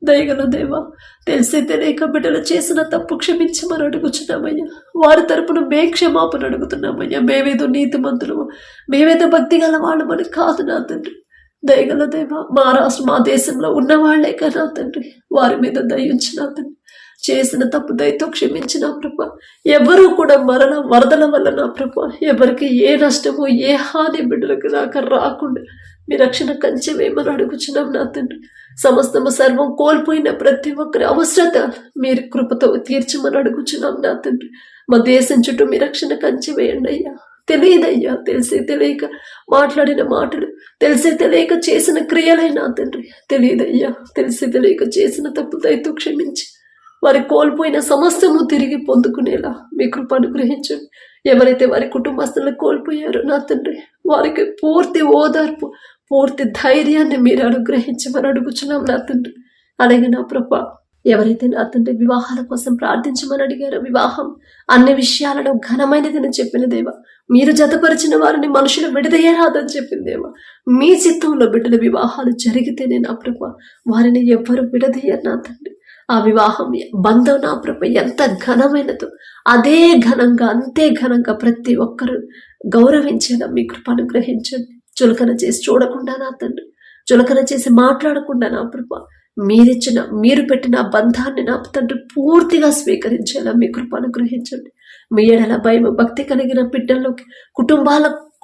దయగల దేవా, తెలిసి తెలియక బిడ్డలు చేసిన తప్పు క్షమించమని అడుగుచున్నామయ్యా. వారి తరపున మే క్షమాపణ అడుగుతున్నామయ్యా. మేమేదో నీతిమంతులము, మేమేదో భక్తి గల వాళ్ళమని కాదు నా తండ్రి. దయగల దేవా, మా దేశంలో ఉన్న వాళ్లే కదా తండ్రి, వారి మీద దయించిన తండ్రి. చేసిన తప్పు దయతో క్షమించిన ప్రభా, ఎవరు కూడా మరణ వరదల వల్ల నా ప్రభా ఎవరికి ఏ నష్టమో ఏ హాని బిడ్డలకు రాకుండా మీ రక్షణ కంచె వేయమని అడుగుచున్నాం నా తండ్రి. సమస్తము సర్వం కోల్పోయిన ప్రతి ఒక్కరి అవసరత మీరు కృపతో తీర్చమని అడుగుచున్నాం నా తండ్రి. మా దేశం చుట్టూ మీ రక్షణ కంచె వేయండి అయ్యా. తెలియదయ్యా, తెలిసి తెలియక మాట్లాడిన మాటలు, తెలిసి తెలియక చేసిన క్రియలైనా తండ్రి తెలియదయ్యా. తెలిసి తెలియక చేసిన తప్పు దయతో క్షమించి వారి కోల్పోయిన సమస్తము తిరిగి పొందుకునేలా మీ కృప అనుగ్రహించండి. ఎవరైతే వారి కుటుంబస్తులను కోల్పోయారో నా తండ్రి, వారికి పూర్తి ఓదార్పు, పూర్తి ధైర్యాన్ని మీరు అనుగ్రహించమని అడుగుచున్నాం నా తండ్రి. అలాగే నా ప్రభా, ఎవరైతే నా తండ్రి వివాహాల కోసం ప్రార్థించమని అడిగారో, వివాహం అన్ని విషయాలలో ఘనమైనదని చెప్పిన దేవా, మీరు జతపరిచిన వారిని మనుషులు విడదయ్యరాదని చెప్పిన దేవా, మీ చిత్తంలో బిడ్డల వివాహాలు జరిగితేనే నా ప్రభా వారిని ఎవ్వరు విడదయ్యారు నా తండ్రి. ఆ వివాహం బంధం నా ప్రభ ఎంత ఘనమైనదో అదే ఘనంగా, అంతే ఘనంగా ప్రతి ఒక్కరూ గౌరవించేలా మీ కృప అనుగ్రహించండి. చులకన చేసి చూడకుండా నా తండ్రి, చులకన చేసి మాట్లాడకుండా నా ప్రభ మీరు పెట్టిన బంధాన్ని నా తండ్రి పూర్తిగా స్వీకరించేలా మీ కృప అనుగ్రహించండి. మీ ఎడల భయం భక్తి కలిగిన బిడ్డల్లోకి,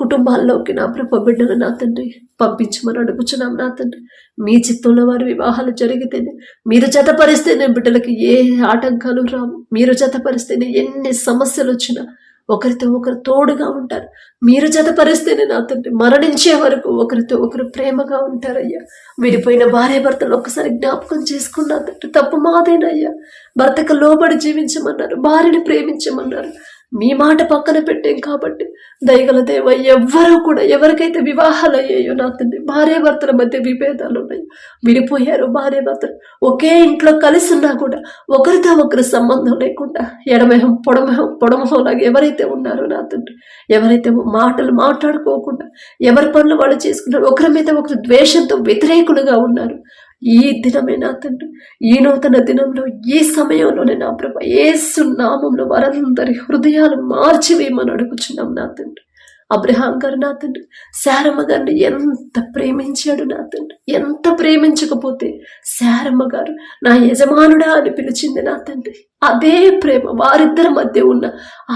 కుటుంబాల్లోకి నా ప్రభ బిడ్డలు నా తండ్రి పంపించమని అడుగుచున్నాం నా తండ్రి. మీ చిత్తంలో వారి వివాహాలు జరిగితేనే, మీరు జతపరిస్తేనే బిడ్డలకి ఏ ఆటంకాలు రావు. మీరు జతపరిస్తేనే ఎన్ని సమస్యలు వచ్చినా ఒకరితో ఒకరు తోడుగా ఉంటారు. మీరు జతపరిస్తేనే నా తండ్రి మరణించే వరకు ఒకరితో ఒకరు ప్రేమగా ఉంటారయ్యా. విడిపోయిన భార్య భర్తలు ఒక్కసారి జ్ఞాపకం చేసుకున్నా తండ్రి, తప్పు మాదేనయ్యా. భర్తకు లోబడి జీవించమన్నారు, భార్యని ప్రేమించమన్నారు. మీ మాట పక్కన పెట్టాం కాబట్టి దయగల దేవ, ఎవ్వరూ కూడా ఎవరికైతే వివాహాలు అయ్యాయో నా తండ్రి, భార్య భర్తల మధ్య విభేదాలు ఉన్నాయి, విడిపోయారు భార్య భర్తలు, ఒకే ఇంట్లో కలిసి ఉన్నా కూడా ఒకరితో ఒకరు సంబంధం లేకుండా ఎడమొహం పొడమొహం లాగా ఎవరైతే ఉన్నారో నా తండ్రి, ఎవరైతే మాటలు మాట్లాడుకోకుండా ఎవరి పనులు వాళ్ళు చేసుకున్నారు, ఒకరి మీద ఒకరు ద్వేషంతో వ్యతిరేకులుగా ఉన్నారు, ఈ దినమే నా తండ్రి, ఈ నూతన దినంలో, ఈ సమయంలోనే నా ప్రభా యేసు నామంలో వారందరి హృదయాలు మార్చివేయమని అడుగుచున్నాం నా తండ్రి. అబ్రహాం గారు నా తండ్రి శారమ్మ గారిని ఎంత ప్రేమించాడు నా తండ్రి. ఎంత ప్రేమించకపోతే శారమ్మ గారు నా యజమానుడా అని పిలిచింది నా తండ్రి. అదే ప్రేమ వారిద్దరి మధ్య ఉన్న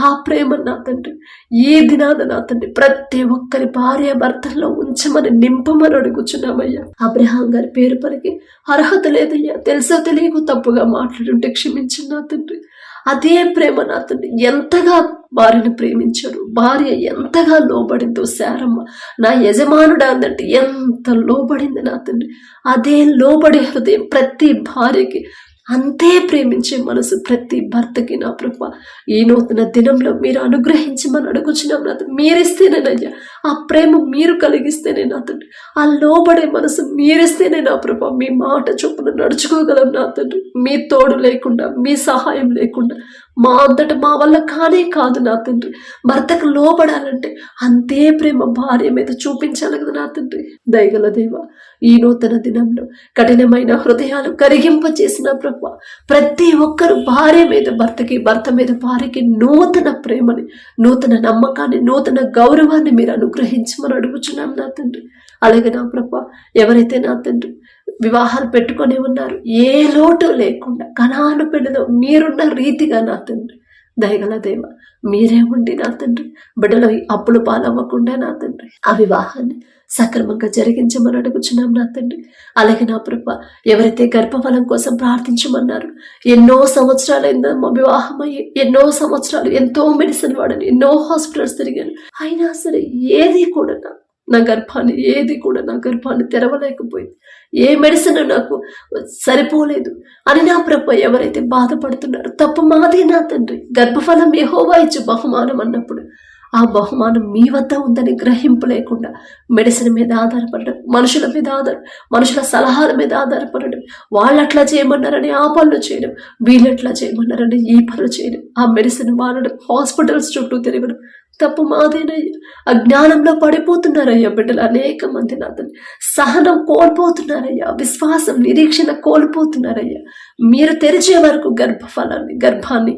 ఆ ప్రేమ నా తండ్రి ఈ దినాన నా తండ్రి ప్రతి ఒక్కరి భార్య భర్తల్లో ఉంచమని నింపమని అడుగుచున్నామయ్యా. అబ్రహాం గారి పేరు పలికి అర్హత లేదయ్యా, తెలుసో తెలియకు తప్పుగా మాట్లాడుంటే క్షమించు నా తండ్రి. అదే ప్రేమ నా తండ్రి ఎంతగా భార్యను ప్రేమించాడు, భార్య ఎంతగా లోబడిందో శారమ్మ నా యజమానుడా అందంటే ఎంత లోబడింది నా తండ్రి. అదే లోబడే హృదయం ప్రతి భార్యకి, అంతే ప్రేమించే మనసు ప్రతి భర్తకి నా ప్రభా ఈ నూతన దినంలో మీరు అనుగ్రహించమని అడుగుచున్నాం నా తండ్రి. మీరిస్తేనేనయ్యా ఆ ప్రేమ, మీరు కలిగిస్తేనే నా తండ్రి ఆ లోబడే మనసు మీరిస్తేనే నా ప్రభా మీ మాట చొప్పున నడుచుకోగలం నా తండ్రి. మీ తోడు లేకుండా, మీ సహాయం లేకుండా మా అంతట మా వల్ల కానే కాదు నా తండ్రి. భర్తకు లోబడాలంటే అంతే ప్రేమ భార్య మీద చూపించాలి కదా నా తండ్రి. దయగల దేవ, ఈ నూతన దినంలో కఠినమైన హృదయాలు కరిగింప చేసిన ప్రభు ప్రతి ఒక్కరు భార్య మీద భర్తకి, భర్త మీద భార్యకి నూతన ప్రేమని, నూతన నమ్మకాన్ని, నూతన గౌరవాన్ని మీరు అనుగ్రహించమని అడుగుచున్నాం నా తండ్రి. అలాగే నా ప్రభు ఎవరైతే నా తండ్రి వివాహాలు పెట్టుకొని ఉన్నారు, ఏ లోటు లేకుండా కనాను పెళ్లిలో మీరున్న రీతిగా నా తండ్రి దయగల దేవ మీరే ఉండి నా తండ్రి బిడ్డలో అప్పులు పాలవ్వకుండా నా తండ్రి ఆ వివాహాన్ని సక్రమంగా జరిగించమని అడుగుచున్నాం నా తండ్రి. అలాగే నా ప్రభ ఎవరైతే గర్భఫలం కోసం ప్రార్థించమన్నారు, ఎన్నో సంవత్సరాలైందమ్మా వివాహం అయ్యి, ఎన్నో సంవత్సరాలు ఎంతో మెడిసిన్ వాడని, ఎన్నో హాస్పిటల్స్ తిరిగాను, అయినా సరే ఏది కూడా నా గర్భాన్ని తెరవలేకపోయింది, ఏ మెడిసిన్ నాకు సరిపోలేదు అని నా ప్రభ ఎవరైతే బాధపడుతున్నారో తప్పు మాదే నా తండ్రి. గర్భఫలం యెహోవా ఇచ్చు బహుమానం అన్నప్పుడు ఆ బహుమానం మీ వద్ద ఉందని గ్రహింపు లేకుండా మెడిసిన్ మీద ఆధారపడడం, మనుషుల మీద మనుషుల సలహాల మీద ఆధారపడడం, వాళ్ళు అట్లా చేయమన్నారని ఆ పనులు చేయడం, వీళ్ళు ఎట్లా చేయమన్నారని ఈ పనులు చేయడం, ఆ మెడిసిన్ వాడడం, హాస్పిటల్స్ చుట్టూ తిరగడం తప్పు మాదేనయ్యా. అజ్ఞానంలో పడిపోతున్నారయ్యా బిడ్డలు అనేక మంది నా తండ్రి. సహనం కోల్పోతున్నారయ్యా, విశ్వాసం నిరీక్షణ కోల్పోతున్నారయ్యా. మీరు తెరిచే వరకు గర్భాన్ని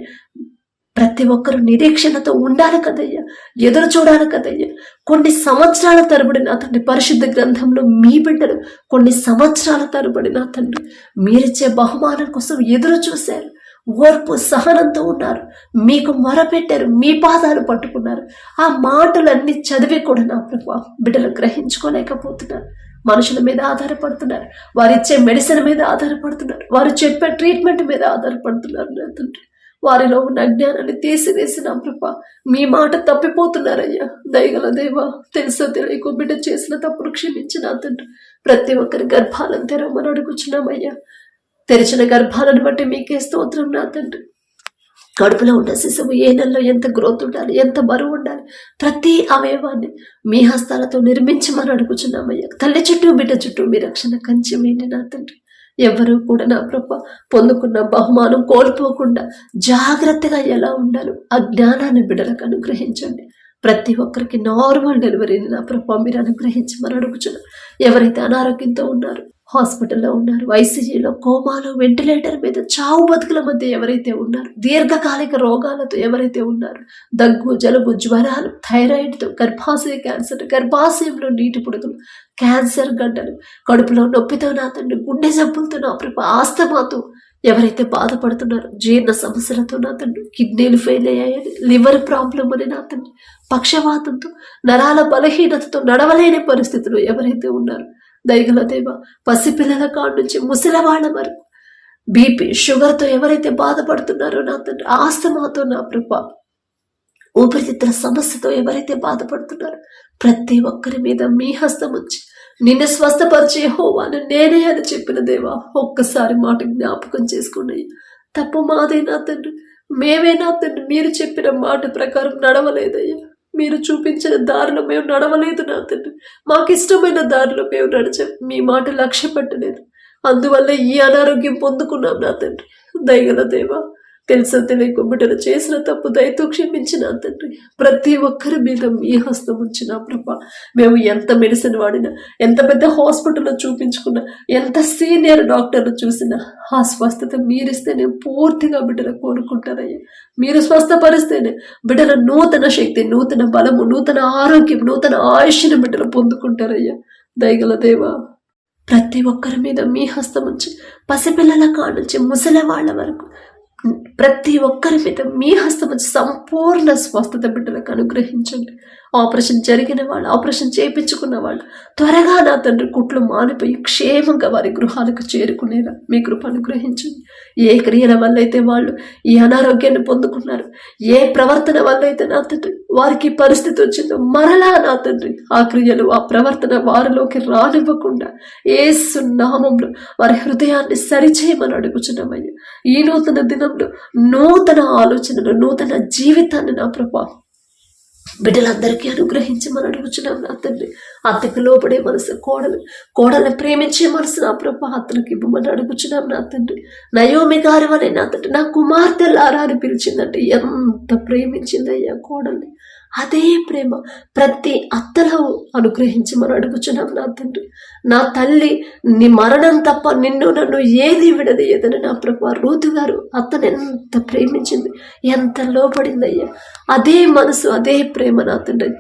ప్రతి ఒక్కరు నిరీక్షణతో ఉండాలి కదయ్యా, ఎదురు చూడాలి కదయ్యా. కొన్ని సంవత్సరాల తరబడి నా తండ్రి పరిశుద్ధ గ్రంథంలో మీ బిడ్డలు కొన్ని సంవత్సరాల తరబడి నా తండ్రి మీరిచ్చే బహుమానం కోసం ఎదురు చూశారు, ఓర్పు సహనంతో ఉన్నారు, మీకు మొరపెట్టారు, మీ పాదాలు పట్టుకున్నారు. ఆ మాటలన్నీ చదివి కూడా నా ప్రభు బిడ్డలు గ్రహించుకోలేకపోతున్నారు. మనుషుల మీద ఆధారపడుతున్నారు, వారు ఇచ్చే మెడిసిన్ మీద ఆధారపడుతున్నారు, వారు చెప్పే ట్రీట్మెంట్ మీద ఆధారపడుతున్నారు నా తండ్రి. వారిలో ఉన్న అజ్ఞానాన్ని తీసివేసిన ప్రభ మీ మాట తప్పిపోతున్నారయ్యా. దయగల దేవా, తెలుసో తెలియకో బిడ్డ చేసిన తప్పులు క్షమించిన తండ్రి. ప్రతి ఒక్కరి గర్భాలను తెరవమని అడుగుచున్నామయ్యా. తెరిచిన గర్భాలను బట్టి మీకే స్తోత్రం నా తండ్రి. కడుపులో ఉన్న శిశువు ఏ నెలలో ఎంత గ్రోత్ ఉండాలి, ఎంత బరువు ఉండాలి, ప్రతి అవయవాన్ని మీ హస్తాలతో నిర్మించమని అడుగుచున్నామయ్యా. తల్లి చుట్టూ బిడ్డ చుట్టూ మీ రక్షణ కంచె వేయండి నా తండ్రి. ఎవరు కూడా నా ప్రభ పొందుకున్న బహుమానం కోల్పోకుండా జాగ్రత్తగా ఎలా ఉండాలో ఆ జ్ఞానాన్ని బిడ్డలకు అనుగ్రహించండి. ప్రతి ఒక్కరికి నార్మల్ డెలివరీని నా ప్రభ మీరు అనుగ్రహించమని అడుగుచున్నాం. ఎవరైతే అనారోగ్యంతో ఉన్నారు, హాస్పిటల్లో ఉన్నారు, ఐసీయూలో, కోమాలో, వెంటిలేటర్ మీద చావు బతుకుల మధ్య ఎవరైతే ఉన్నారు, దీర్ఘకాలిక రోగాలతో ఎవరైతే ఉన్నారు, దగ్గు, జలుబు, జ్వరాలు, థైరాయిడ్తో, గర్భాశయ క్యాన్సర్, గర్భాశయంలో నీటి పుడుకులు, క్యాన్సర్ గడ్డలు, కడుపులో నొప్పితో నా తండ్రి, గుండె జబ్బులతో నా ప్రభ, ఆస్తమాతో ఎవరైతే బాధపడుతున్నారో, జీర్ణ సమస్యలతో నా తండ్రి, కిడ్నీలు ఫెయిల్ అయ్యాయని, లివర్ ప్రాబ్లం అని నా తండ్రి, పక్షవాతంతో, నరాల బలహీనతతో నడవలేని పరిస్థితులు ఎవరైతే ఉన్నారో దయగల దేవ, పసిపిల్లల కాడ నుంచి ముసలివాళ్ల వరకు బీపీ, షుగర్తో ఎవరైతే బాధపడుతున్నారో నా తండ్రి, ఆస్తమాతో నా ప్రభ, ఊపిరితిత్తుల సమస్యతో ఎవరైతే బాధపడుతున్నారో ప్రతి ఒక్కరి మీద మీ హస్తం ఉంచి నిన్ను స్వస్థపరిచే యెహోవాను నేనే అని చెప్పిన దేవా, ఒక్కసారి మాట జ్ఞాపకం చేసుకోండి. తప్పు మాదే నా తండ్రి, మేమే నా తండ్రి మీరు చెప్పిన మాట ప్రకారం నడవలేదయ్యా. మీరు చూపించిన దారిలో మేము నడవలేదు నా తండ్రి, మాకు ఇష్టమైన దారిలో మేము నడిచాం, మీ మాట లక్ష్య పెట్టలేదు, అందువల్ల ఈ అనారోగ్యం పొందుకున్నాం నా తండ్రి. దయగల దేవా, తెలుసో తెలియక బిడ్డలు చేసిన తప్పు దయతో క్షమించిన తండ్రి. ప్రతి ఒక్కరి మీద మీ హస్తం ఉంచిన ప్రభా. మేము ఎంత మెడిసిన్ వాడినా, ఎంత పెద్ద హాస్పిటల్లో చూపించుకున్నా, ఎంత సీనియర్ డాక్టర్లు చూసినా ఆ స్వస్థత మీరిస్తేనే పూర్తిగా బిడ్డలు కోరుకుంటారయ్యా. మీరు స్వస్థపరిస్తేనే బిడ్డల నూతన శక్తి, నూతన బలము, నూతన ఆరోగ్యం, నూతన ఆయుష్ని బిడ్డలు పొందుకుంటారయ్యా. దయగల దేవా, ప్రతి ఒక్కరి మీద మీ హస్తం ఉంచి, పసిపిల్లల కానుంచి ముసలి వాళ్ళ వరకు ప్రతి ఒక్కరి మీద మీ హస్తం ఉంచి సంపూర్ణ స్వస్థత బిడ్డలకు అనుగ్రహించండి. ఆపరేషన్ జరిగిన వాళ్ళు, ఆపరేషన్ చేయించుకున్న వాళ్ళు త్వరగా నా తండ్రి కుట్లు మానిపోయి క్షేమంగా వారి గృహాలకు చేరుకునేలా మీ కృప అనుగ్రహించండి. ఏ క్రియల వల్ల అయితే వాళ్ళు ఈ అనారోగ్యాన్ని పొందుకున్నారు, ఏ ప్రవర్తన వల్ల అయితే నా తండ్రి వారికి పరిస్థితి వచ్చిందో, మరలా నా తండ్రి ఆ క్రియలు, ఆ ప్రవర్తన వారిలోకి రానివ్వకుండా యేసు నామములో వారి హృదయాన్ని సరిచేయమని అడుగుచున్నామయ్యా. ఈ నూతన దినంలో నూతన ఆలోచనలు, నూతన జీవితాన్ని నా ప్రభా బిడ్డలందరికీ అనుగ్రహించమని అడుగుచున్నాం నా తండ్రి. అత్తకు లోపడే మనసు, కోడలను ప్రేమించే మనసు నా ప్రభా అత్తలకు ఇవ్వమని అడుగుచున్నాం నా తండ్రి. నయోమి గారి వలె నా తండ్రి నా కుమార్తెలారా అని పిలిచిందంటే ఎంత ప్రేమించిందయ్యా కోడల్ని. అదే ప్రేమ ప్రతి అత్తలో అనుగ్రహించమని అడుగుచున్నాం నా తండ్రి. నా తల్లి నీ మరణం తప్ప నిన్ను నన్ను ఏది విడదీయదని నా ప్రభా రూతు గారు అత్తను ఎంత ప్రేమించింది, ఎంత లోపడిందయ్యా. అదే మనసు, అదే ప్రేమ నా తండ్రి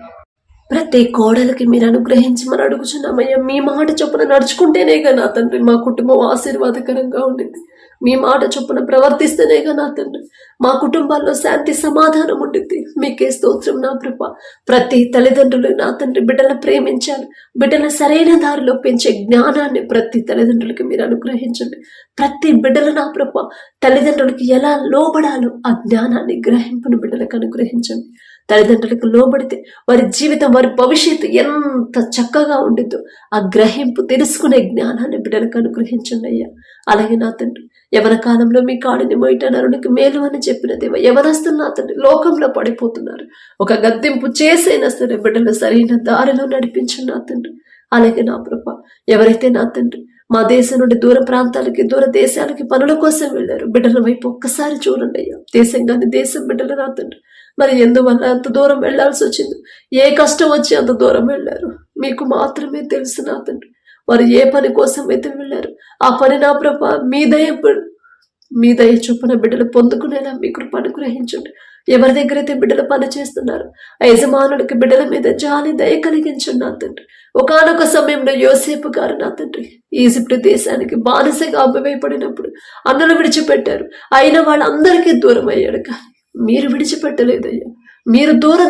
ప్రతి కోడలికి మీరు అనుగ్రహించమని అడుగుచున్నామయ్యా. మీ మాట చొప్పున నడుచుకుంటేనేగా నా తండ్రి మా కుటుంబం ఆశీర్వాదకరంగా ఉండింది. మీ మాట చొప్పున ప్రవర్తిస్తేనేగా నా తండ్రి మా కుటుంబాల్లో శాంతి సమాధానం ఉండింది. మీకే స్తోత్రం నా ప్రభా. ప్రతి తల్లిదండ్రులు నా తండ్రి బిడ్డలను ప్రేమించాలి, బిడ్డల సరైన దారిలో పెంచే జ్ఞానాన్ని ప్రతి తల్లిదండ్రులకి మీరు అనుగ్రహించండి. ప్రతి బిడ్డలు నా ప్రభా తల్లిదండ్రులకి ఎలా లోబడాలో ఆ జ్ఞానాన్ని గ్రహింపును బిడ్డలకు అనుగ్రహించండి. తల్లిదండ్రులకు లోబడితే వారి జీవితం, వారి భవిష్యత్తు ఎంత చక్కగా ఉండిద్దో ఆ గ్రహింపు, తెలుసుకునే జ్ఞానాన్ని బిడ్డలకు అనుగ్రహించండి అయ్యా. అలాగే నా తండ్రి యవన కాలంలో మీ కాడిని మొయిట నరునికి మేలు అని చెప్పిన దేవ, యవనస్తులు నా తండ్రి లోకంలో పడిపోతున్నారు. ఒక గద్దింపు చేసైనా సరే బిడ్డలు సరైన దారిలో నడిపించండి నా తండ్రి. అలాగే నా ప్రభా ఎవరైతే నా తండ్రి మా దేశం నుండి దూర ప్రాంతాలకి, దూర దేశాలకి పనుల కోసం వెళ్ళారు, బిడ్డల వైపు ఒక్కసారి చూడండి అయ్యా. దేశంగాని దేశం బిడ్డలు నా తండ్రి మరి ఎందువల్ల అంత దూరం వెళ్లాల్సి వచ్చింది, ఏ కష్టం వచ్చి అంత దూరం వెళ్ళారు మీకు మాత్రమే తెలుసు నా తండ్రి. వారు ఏ పని కోసం అయితే వెళ్ళారు ఆ పని నా ప్రభా మీ దయ చొప్పున బిడ్డలు పొందుకునేలా మీ కృప అనుగ్రహించండి. ఎవరి దగ్గర అయితే బిడ్డలు పని చేస్తున్నారు ఆ యజమానుడికి బిడ్డల మీద జాలి దయ కలిగించండి నా తండ్రి. ఒకానొక సమయంలో యోసేపు గారు నా తండ్రి ఈజిప్ట్ దేశానికి బానిసగా అమ్మవేయబడినప్పుడు అన్నలు విడిచిపెట్టారు, అయినా వాళ్ళందరికీ దూరం అయ్యాడు. కానీ మీరు విడిచిపెట్టలేదయ్యా, మీరు దూరం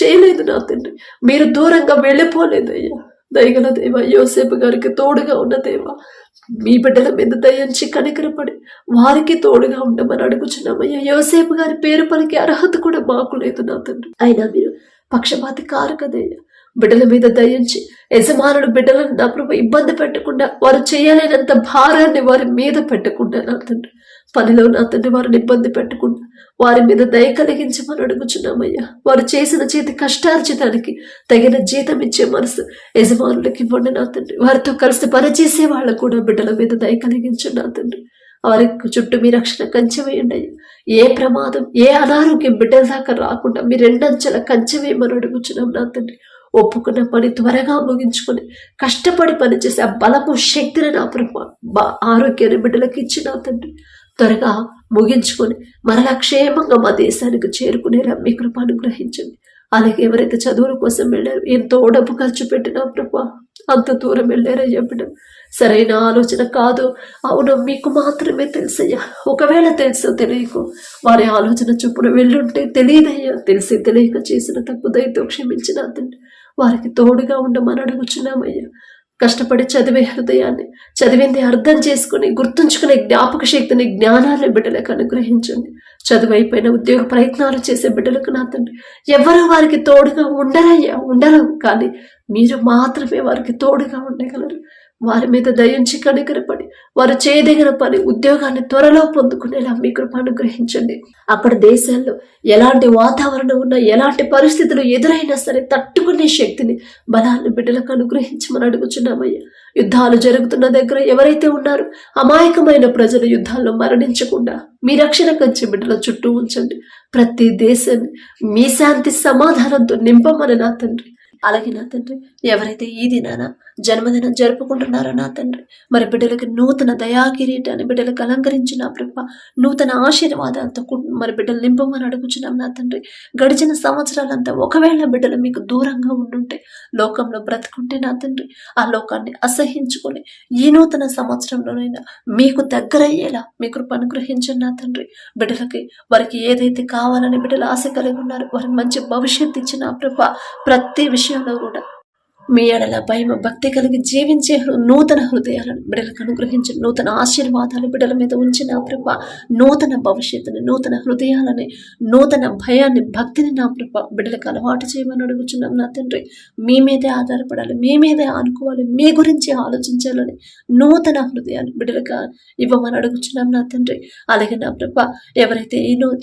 చేయలేదు నా తండ్రి, మీరు దూరంగా వెళ్ళిపోలేదయ్యా. దయగల దేవ, యోసేపు గారికి తోడుగా ఉన్న దేవ, మీ బిడ్డల మీద దయించి కనికరపడి వారికి తోడుగా ఉండమని అడుగుచున్నామయ్యా. యోసేపు గారి పేరు పలికే అర్హత కూడా మాకు లేదు నా తండ్రి, అయినా మీరు పక్షపాతి కారు కదయ్యా. బిడ్డల మీద దయించి యజమానుడు బిడ్డలను నా ప్రభు ఇబ్బంది పెట్టకుండా, వారు చేయలేనంత భారాన్ని వారి మీద పెట్టకుండా నా తండ్రి, పనిలో నా తండ్రి వారిని ఇబ్బంది పెట్టకుండా వారి మీద దయ కలిగించమని అడుగుచున్నామయ్యా. వారు చేసిన చేతి కష్టార్జితానికి తగిన జీతం ఇచ్చే మనసు యజమానులకి ఇవ్వండి నా తండ్రి. వారితో కలిసి పనిచేసే వాళ్ళకు కూడా బిడ్డల మీద దయ కలిగించండి నా తండ్రి. వారి చుట్టూ మీ రక్షణ కంచె వేయండి అయ్యా. ఏ ప్రమాదం, ఏ అనారోగ్యం బిడ్డల దాకా రాకుండా మీ రెండంచెల కంచె వేయమని అడుగుచున్నాం నా తండ్రి. ఒప్పుకున్న పని త్వరగా ముగించుకొని కష్టపడి పనిచేసే ఆ బలము, శక్తిని నా ప్రభు ఆరోగ్యాన్ని బిడ్డలకు ఇచ్చి నా తండ్రి త్వరగా ముగించుకొని మరలా క్షేమంగా మా దేశానికి చేరుకునేలా మీ కృప అనుగ్రహించండి. అలాగే ఎవరైతే చదువుల కోసం వెళ్ళారు, ఎంతో డబ్బు ఖర్చు పెట్టినా ప్రభా అంత దూరం వెళ్ళారయ్యా బిడ్డ, సరైన ఆలోచన కాదు అవును మీకు మాత్రమే తెలుసయ్యా. ఒకవేళ తెలుసో తెలియకు వారి ఆలోచన చొప్పున వెళ్ళుంటే తెలియదయ్యా. తెలిసి తెలియక చేసిన తప్పు దయతో క్షమించిన తండ్రి వారికి తోడుగా ఉండమని అడుగుచున్నామయ్యా. కష్టపడి చదివే హృదయాన్ని, చదివింది అర్థం చేసుకుని గుర్తుంచుకునే జ్ఞాపక శక్తిని, జ్ఞానాన్ని బిడ్డలకు అనుగ్రహించండి. చదువు అయిపోయిన ఉద్యోగ ప్రయత్నాలు చేసే బిడ్డలకు నా తండ్రి ఎవరు వారికి తోడుగా ఉండరయ్యా, ఉండరు. కానీ మీరు మాత్రమే వారికి తోడుగా ఉండగలరు. వారి మీద దయించి కనికరపడి వారు చేయదగిన పని ఉద్యోగాన్ని త్వరలో పొందుకునేలా మీ కృప అనుగ్రహించండి. అక్కడ దేశాల్లో ఎలాంటి వాతావరణం ఉన్నా, ఎలాంటి పరిస్థితులు ఎదురైనా సరే తట్టుకునే శక్తిని, బలాన్ని బిడ్డలకు అనుగ్రహించమని అడుగుచున్నామయ్యా. యుద్ధాలు జరుగుతున్న దగ్గర ఎవరైతే ఉన్నారో అమాయకమైన ప్రజలు యుద్ధాల్లో మరణించకుండా మీ రక్షణ కంచి బిడ్డల చుట్టూ ఉంచండి. ప్రతి దేశాన్ని మీ శాంతి సమాధానంతో నింపమని నా తండ్రి. అలాగే నా తండ్రి, ఎవరైతే ఈ దినాన జన్మదినం జరుపుకుంటున్నారో నా తండ్రి, మరి బిడ్డలకి నూతన దయాకిరీటాన్ని బిడ్డలకు అలంకరించిన ప్రభ, నూతన ఆశీర్వాదాలతో మరి బిడ్డలు నింపమని అడుగుచున్నాం నా తండ్రి. గడిచిన సంవత్సరాలంతా ఒకవేళ బిడ్డలు మీకు దూరంగా ఉండుంటే, లోకంలో బ్రతుకుంటే నా తండ్రి, ఆ లోకాన్ని అసహించుకొని ఈ నూతన సంవత్సరంలోనైనా మీకు దగ్గరయ్యేలా మీ కృప అనుగ్రహించండి నా తండ్రి. బిడ్డలకి వారికి ఏదైతే కావాలని బిడ్డలు ఆశ కలిగి ఉన్నారో వారికి మంచి భవిష్యత్తు ఇచ్చిన ప్రభ, ప్రతి విషయంలో కూడా మీ ఎడల భయం భక్తి కలిగి జీవించే నూతన హృదయాలను బిడ్డలకు అనుగ్రహించి, నూతన ఆశీర్వాదాలు బిడ్డల మీద ఉంచిన ప్రభ, నూతన భవిష్యత్తుని, నూతన హృదయాలని, నూతన భయాన్ని, భక్తిని నా ప్రభ బిడ్డలకు అలవాటు చేయమని అడుగుచున్నాం నా తండ్రి. మీ మీదే ఆధారపడాలి, మీ మీదే ఆనుకోవాలి, మీ గురించి ఆలోచించాలని నూతన హృదయాన్ని బిడ్డలకు ఇవ్వమని అడుగుచున్నాం నా తండ్రి. అలాగే నా ప్రభ, ఎవరైతే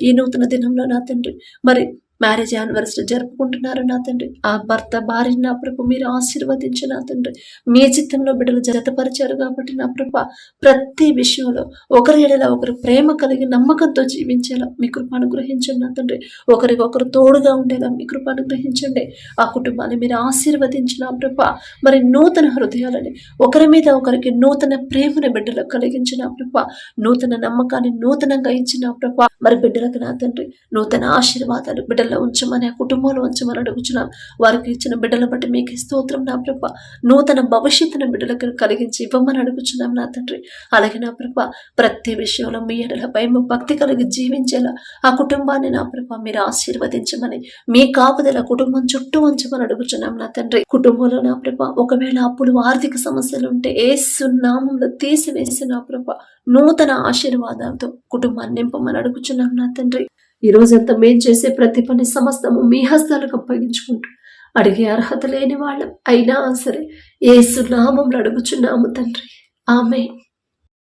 ఈ నూతన దినంలో నా తండ్రి మరి మ్యారేజ్ యానివర్సరీ జరుపుకుంటున్నారు నా తండ్రి, ఆ భర్త భార్య నా ప్రభు మీరు ఆశీర్వదించి నా తండ్రి. మీ చిత్తంలో బిడ్డలు జతపరిచారు కాబట్టి నా ప్రభ, ప్రతి విషయంలో ఒకరి ఎడల ఒకరు ప్రేమ కలిగి నమ్మకంతో జీవించేలా మీ కృప అనుగ్రహించండి నా తండ్రి. ఒకరికొకరు తోడుగా ఉండేలా మీ కృప అనుగ్రహించండి. ఆ కుటుంబాన్ని మీరు ఆశీర్వదించిన ప్రభ, మరి నూతన హృదయాలని, ఒకరి మీద ఒకరికి నూతన ప్రేమను బిడ్డలకు కలిగించిన ప్రభ, నూతన నమ్మకాన్ని నూతనంగా ఇచ్చిన ప్రభ, మరి బిడ్డలకు నా తండ్రి నూతన ఆశీర్వాదాలు బిడ్డలు ఉంచమని, ఆ కుటుంబంలో ఉంచమని అడుగుచున్నాం. వారికి ఇచ్చిన బిడ్డల బట్టి మీకు స్తోత్రం నా ప్రభ. నూతన భవిష్యత్తును బిడ్డలకు కలిగించి ఇవ్వమని అడుగుచున్నాం నా తండ్రి. అలాగే నా ప్రభ, ప్రతి విషయంలో మీ ఎడల భయం భక్తి కలిగి జీవించేలా ఆ కుటుంబాన్ని నా ప్రభ మీరు ఆశీర్వదించమని, మీ కాపుదల కుటుంబం చుట్టూ ఉంచమని అడుగుచున్నాం నా తండ్రి. కుటుంబంలో నా ప్రభ ఒకవేళ అప్పులు ఆర్థిక సమస్యలు ఉంటే యేసు నామములో తీసివేసి నా ప్రభ నూతన ఆశీర్వాదాలతో కుటుంబాన్ని నింపమని అడుగుచున్నాం నా తండ్రి. ఈ రోజంతా మేం చేసే ప్రతి పని సమస్తము మీ హస్తాలకు అప్పగించుకుంటూ, అడిగే అర్హత లేని వాళ్ళం అయినా సరే యేసు నామములో అడుగుచున్నాము తండ్రి. ఆమేన్.